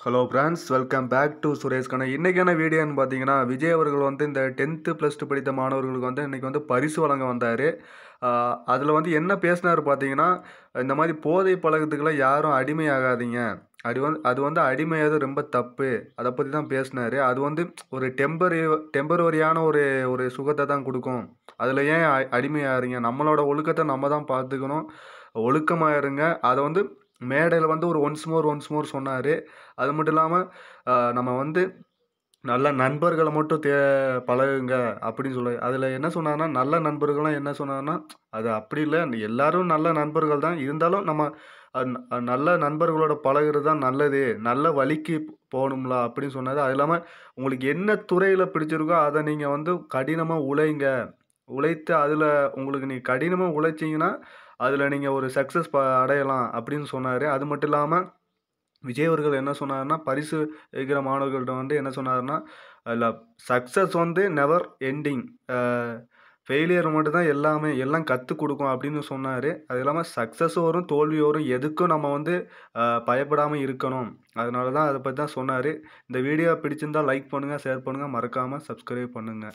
Hello friends, welcome back to Suresh Kanna. இன்றைக்கான வீடியோன்னு பார்த்தீங்கன்னா, விஜய் அவர்கள் வந்து இந்த 10th ப்ளஸ் டூ படித்த மாணவர்களுக்கு வந்து இன்றைக்கி வந்து பரிசு வழங்க வந்தார். அதில் வந்து என்ன பேசினார் பார்த்தீங்கன்னா, இந்த மாதிரி போதை பழக்கத்துக்கெல்லாம் யாரும் அடிமையாகாதீங்க. அது வந்து அடிமையாவது ரொம்ப தப்பு. அதை பற்றி தான் பேசினார். அது வந்து ஒரு டெம்பரரியான ஒரு ஒரு சுகத்தை தான் கொடுக்கும். அதில் ஏன் அடிமையாகிறீங்க? நம்மளோட ஒழுக்கத்தை நம்ம தான் பார்த்துக்கணும். ஒழுக்கமாக இருங்க. அதை வந்து மேடையில் வந்து ஒரு ஒன்ஸ் மோர் சொன்னார். அது மட்டும் இல்லாமல் நம்ம வந்து நல்ல நண்பர்களை மட்டும் பழகுங்க அப்படின்னு சொல்லி அதில் என்ன சொன்னார்னா, நல்ல நண்பர்கள்லாம் என்ன சொன்னார்னா, அது அப்படி இல்லை, எல்லாரும் நல்ல நண்பர்கள் தான். இருந்தாலும் நம்ம நல்ல நண்பர்களோட பழகுறது தான் நல்லது. நல்ல வழிக்கு போகணும்ல அப்படின்னு சொன்னார். அது இல்லாமல் உங்களுக்கு என்ன துறையில் பிடிச்சிருக்கோ அதை நீங்கள் வந்து கடினமாக உழைங்க. உழைத்து அதில் உங்களுக்கு நீங்கள் கடினமாக உழைச்சிங்கன்னா அதில் நீங்கள் ஒரு சக்ஸஸ் அடையலாம் அப்படின்னு சொன்னார். அது மட்டும் இல்லாமல் விஜய் அவர்கள் என்ன சொன்னார்னா, பரிசு வைக்கிற மாணவர்கள்ட்ட வந்து என்ன சொன்னார்னா, அதில் சக்ஸஸ் வந்து நெவர் எண்டிங். ஃபெயிலியர் மட்டும் தான் எல்லாமே, எல்லாம் கத்துக் குடுக்கும் அப்படின்னு சொன்னாரு. அது இல்லாம சக்ஸஸும் வரும், தோல்வி வரும். எதுக்கும் நம்ம வந்து பயப்படாம இருக்கணும். அதனால தான் அத பத்தி தான் சொன்னாரு. இந்த வீடியோ பிடிச்சிருந்தா லைக் பண்ணுங்க, ஷேர் பண்ணுங்க, மறக்காம சப்ஸ்கிரைப் பண்ணுங்க.